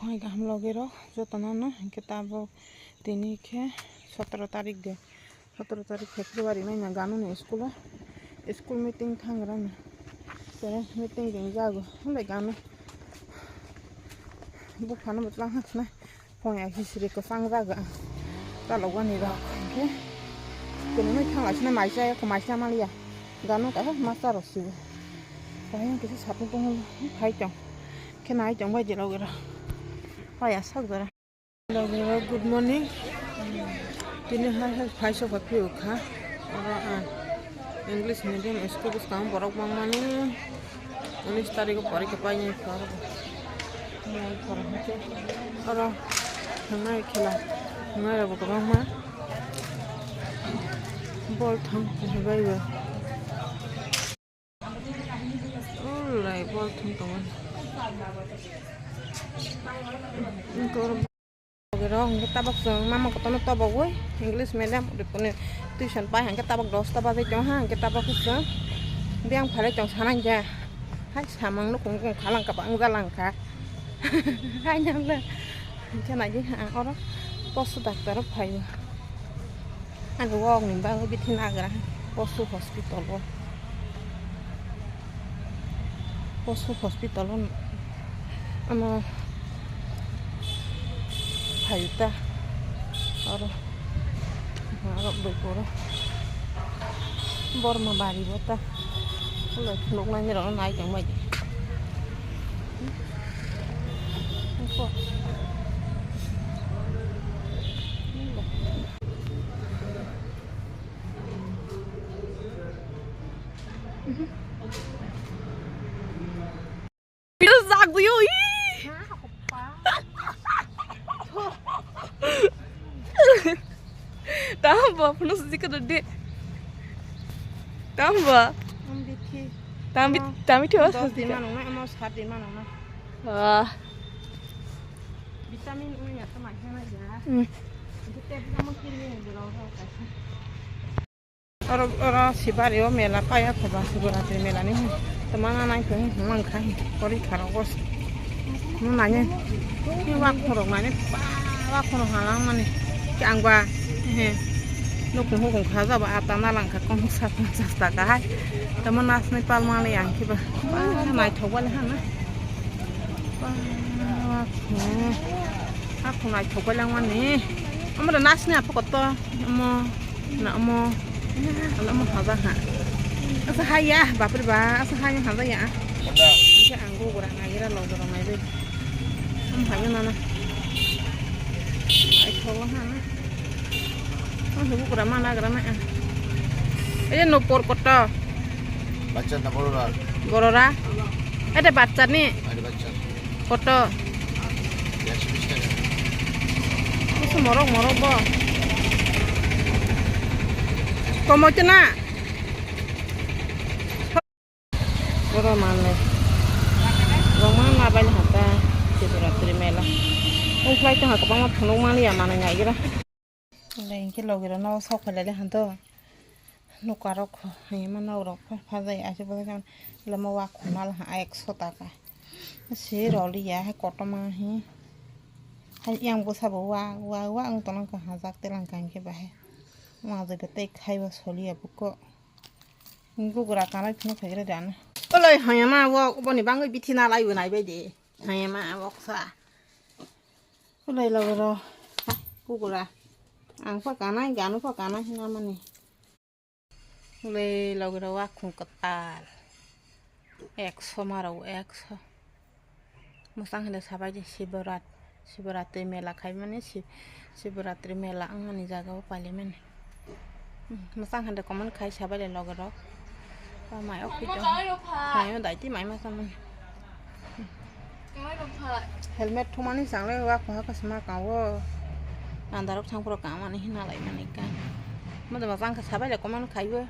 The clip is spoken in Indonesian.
हम लोग जो तना किताब दिन के 17 तारीख दे 17 तारीख फेब्रुआरी में गानो ने स्कूल मीटिंग थांग्रा मीटिंग जों जागो हले गानो बुफानो बतला हसना फया हिस्ट्री को सांग जागा तालौगा नि रा के कोने नै थांगासिनो माइसा को माइसा मालिया गानो का मास्टर रसिबो बाय के सापो दङ फाइ दं के नाय दं बायदि लगेरा फाया सागरा लगेरा गुड मॉर्निंग दिन हाय फाइसो फाफियो खा और इंग्लिश मीडियम स्कूल काम बरक माने 19 तारिख को परीक्षा पाइने कर और हमारे खेला हमारे बकरा में बॉल थम भाई वो ओलाई बॉल थम तो इनको orang kita bak mama ketemu tabak gue English medium udah punya tuition pai hang kita bak 10 tabak itu hang kita bak ke biang phale chong sanan ja hai samang nó cũng khalang ka bang jalang ka hai nyam le chana ji ha ora posu doctor phai an wong ni ba bi thina gra posu hospital ama hayuta और बेकोरो बरमा बारी बोता लोग नहीं रहो नाई chẳng vậy Itu zagu yoi. Tambah penuh sedikit gede. Tambah. Tambah terus. Di mana? Mau saat di mana? Wah. Vitamin U nya sama aja. Kita bisa mengkirim dulu orang sibar yo mela paya coba sibaratri mela nih. Teman anak itu mangkai, kori karagos. Nanya, ini waktu orang mana? Waktu orang halang mana? Keangga. Nó cũng không khá giờ bà ta na lăng cả con sắp ta cả hai tao muốn nas này pal mà liền khi bà này thấu qua lên á aku này thấu qua lên ngoan nè ama ada nas này apa kota ama khá giờ hả asa hai ya bapak ba asa hai yang khá giờ ya cái anggu kurang aja lah lo kurang aja hanya nana ai thấu hả buku mana kerana aja nopor kota baca tak borora ada baca nih ada baca kota ya itu morok bo kamu cina borora mana mana banyak hata sibaratri mela flight tengah kapang mah penuh mali ya mana nyai kira đây cái lồng nó sau khi lấy lên hàng tơ nó quá rộng hay mà nó rộng phá dây ai chứ bao giờ là mà qua khủng nó là ai số ta cả xí rồi đi hay cọt mà hay yang bố sao bố qua ông tao nó cả hàng giặc tên là cái bài mà rồi cái tay khai vào số liệt bố cọ bố cái cái này nó phải cái đàn ôi lời hay mà qua bọn này băng cái bị na lại vừa này bây giờ hay mà bóc xa ôi lời là rồi bố cái ang pa kanay gano pa kanay naman le logro akong katal exo maraw exo musang handa sabay di sibaratri mela kay man sibaratri mela ang ani jaga pa palimen musang handa common kay sabay le logro pa mai ok jo mai dai ti mai ma saman helmet thumani sang le wa ko ka sama kawo Antarok sang program ini nalai manikan. Mau teman sang kesabah ya komen kayu.